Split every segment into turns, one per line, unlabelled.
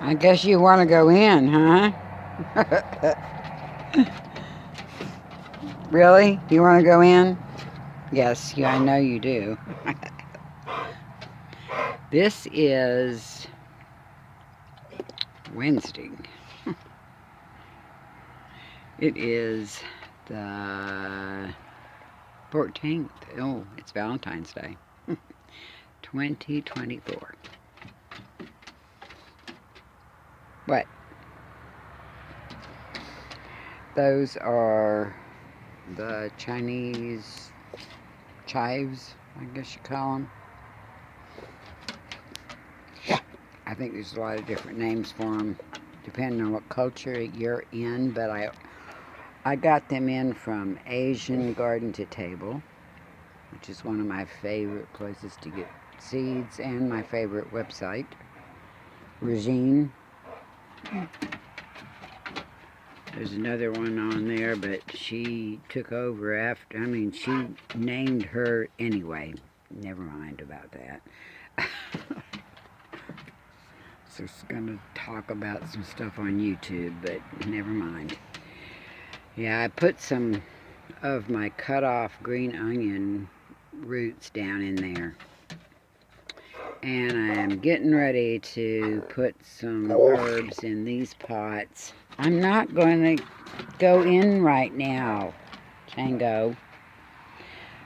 I guess you want to go in, huh? Really? You want to go in? Yes, I know you do. This is Wednesday. It is the 14th. Oh, it's Valentine's Day. 2024. What? Those are the Chinese chives, I guess you call them. I think there's a lot of different names for them, depending on what culture you're in, but I got them in from Asian Garden to Table, which is one of my favorite places to get seeds, and my favorite website, Regine. There's another one on there, but she took over after, she named her anyway. Never mind about that. So it's going to talk about some stuff on YouTube, but never mind. Yeah, I put some of my cut off green onion roots down in there. And I'm getting ready to put some herbs in these pots. I'm not going to go in right now, Tango.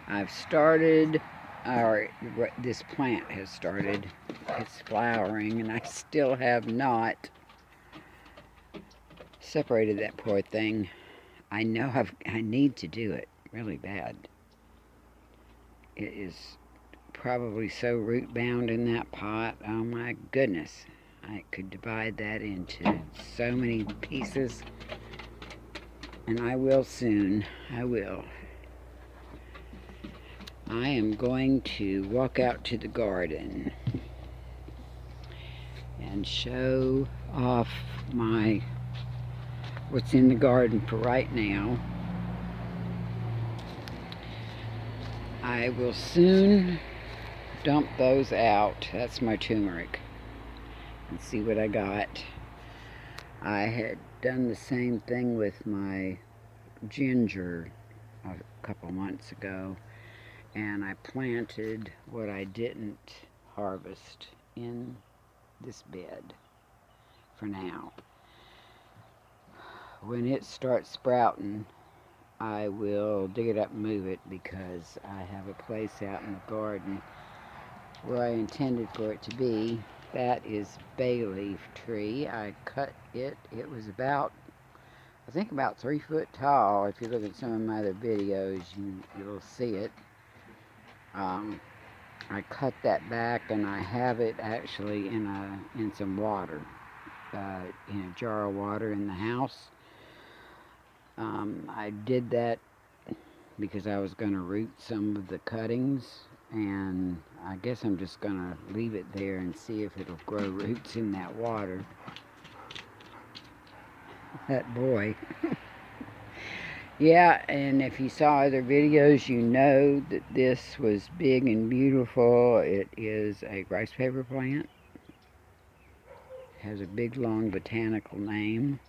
I've started, or this plant has started. It's flowering, and I still have not separated that poor thing. I know I need to do it really bad. It is probably so root bound in that pot. Oh my goodness. I could divide that into so many pieces. And I will soon. I will. I am going to walk out to the garden and show off what's in the garden for right now. I will soon dump those out. That's my turmeric. And see what I got. I had done the same thing with my ginger a couple months ago, and I planted what I didn't harvest in this bed for now. When it starts sprouting, I will dig it up and move it, because I have a place out in the garden where I intended for it to be. That is bay leaf tree. I cut it. It was about 3 foot tall. If you look at some of my other videos, you'll see it. I cut that back, and I have it actually in some water, in a jar of water in the house. I did that because I was going to root some of the cuttings, and I guess I'm just going to leave it there and see if it'll grow roots in that water. That boy. Yeah, and if you saw other videos, you know that this was big and beautiful. It is a rice paper plant. It has a big, long botanical name.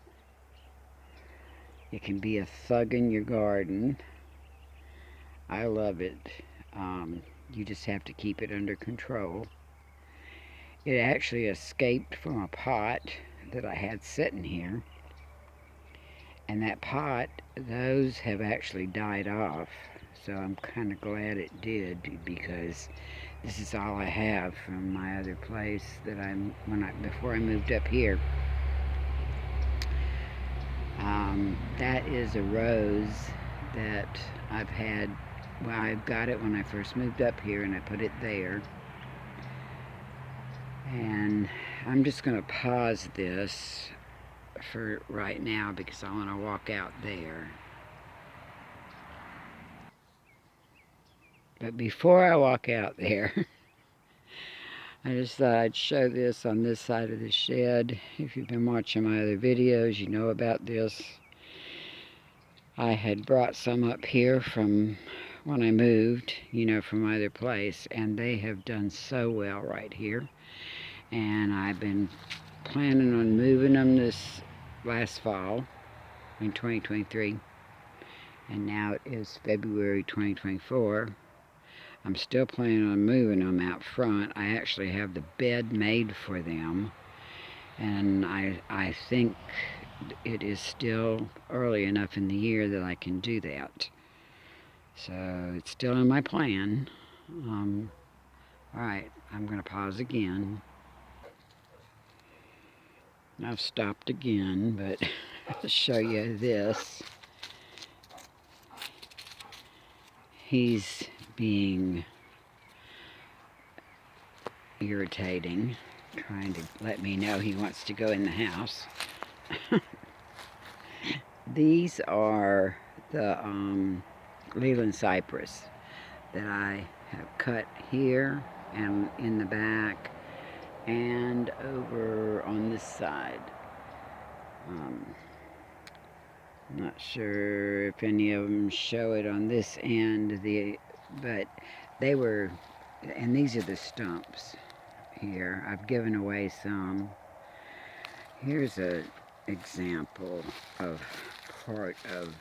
It can be a thug in your garden. I love it. You just have to keep it under control. It actually escaped from a pot that I had sitting here. And that pot, those have actually died off. So I'm kind of glad it did, because this is all I have from my other place that before I moved up here. That is a rose that I've had. Well, I got it when I first moved up here, and I put it there. And I'm just going to pause this for right now, because I want to walk out there. But before I walk out there, I just thought I'd show this on this side of the shed. If you've been watching my other videos, you know about this. I had brought some up here from when I moved, from my other place, and they have done so well right here. And I've been planning on moving them this last fall in 2023, and now it is February 2024. I'm still planning on moving them out front. I actually have the bed made for them, and I think it is still early enough in the year that I can do that. So it's still in my plan. Alright, I'm going to pause again. I've stopped again, but I'll show you this. He's being irritating, trying to let me know he wants to go in the house. These are the Leland cypress that I have cut here and in the back and over on this side. I'm not sure if any of them show it on this end, but they were, and these are the stumps here. I've given away some. Here's an example of part of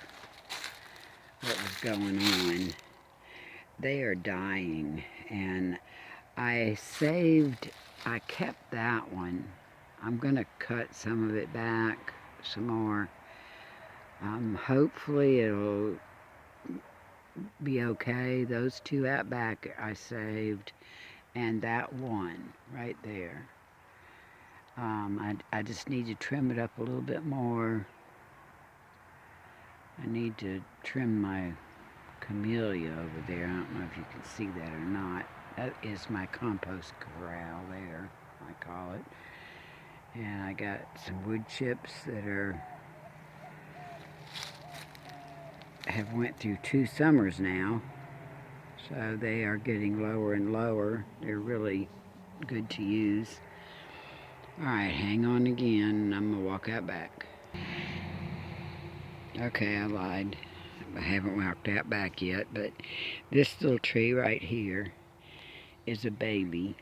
what was going on. They are dying, and I kept that one. I'm going to cut some of it back some more. Hopefully it'll be okay. Those two out back I saved, and that one right there. I just need to trim it up a little bit more. I need to trim my camellia over there. I don't know if you can see that or not. That is my compost corral there, I call it. And I got some wood chips that have went through 2 summers now. So they are getting lower and lower. They're really good to use. Alright, hang on again. I'm going to walk out back. Okay, I lied. I haven't walked out back yet, but this little tree right here is a baby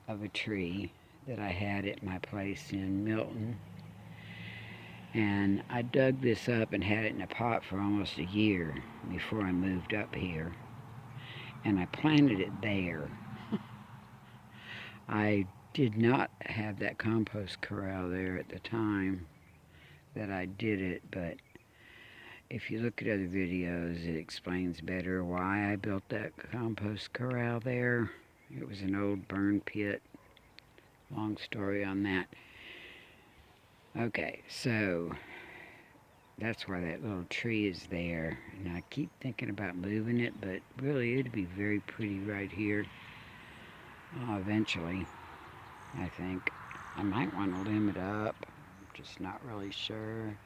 of a tree that I had at my place in Milton. And I dug this up and had it in a pot for almost a year before I moved up here. And I planted it there. I did not have that compost corral there at the time that I did it, but if you look at other videos, it explains better why I built that compost corral there. It was an old burn pit. Long story on that. Okay, so that's why that little tree is there. And I keep thinking about moving it, but really it'd be very pretty right here. Eventually, I think. I might want to limb it up. I'm just not really sure.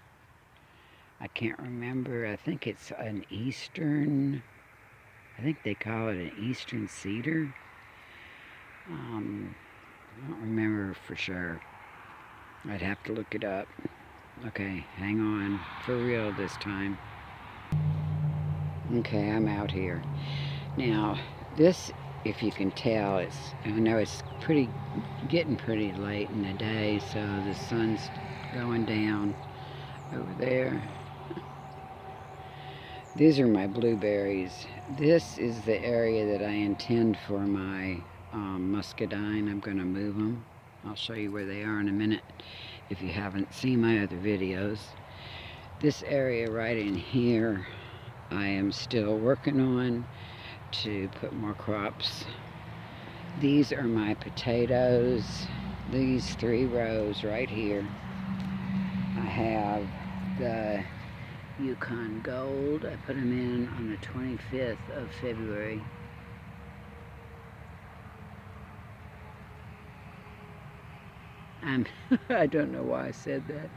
I can't remember. I think it's an eastern, I think they call it an eastern cedar. I don't remember for sure. I'd have to look it up. Okay, hang on. For real this time. Okay, I'm out here. Now, this, if you can tell, I know it's getting pretty late in the day, so the sun's going down over there. These are my blueberries. This is the area that I intend for my muscadine. I'm going to move them. I'll show you where they are in a minute if you haven't seen my other videos. This area right in here I am still working on to put more crops. These are my potatoes. These 3 rows right here. I have the Yukon Gold. I put them in on the 25th of February. I don't know why I said that.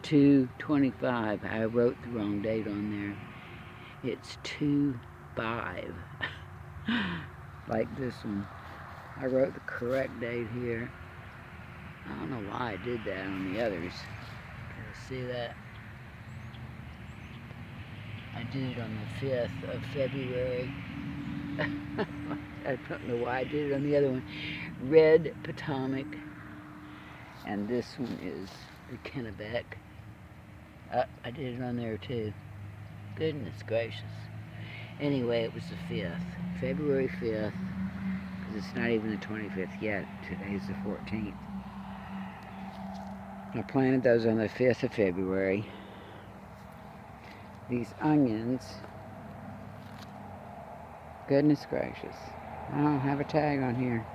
2/25. I wrote the wrong date on there. It's 2/5. Like this one. I wrote the correct date here. I don't know why I did that on the others. Can you see that? I did it on the 5th of February. I don't know why I did it on the other one. Red Potomac. And this one is the Kennebec. I did it on there too. Goodness gracious. Anyway, it was the 5th. February 5th. Because it's not even the 25th yet. Today's the 14th. I planted those on the 5th of February. These onions. Goodness gracious. I don't have a tag on here.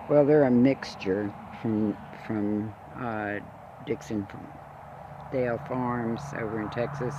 Well, they're a mixture from Dixon Dale Farms over in Texas.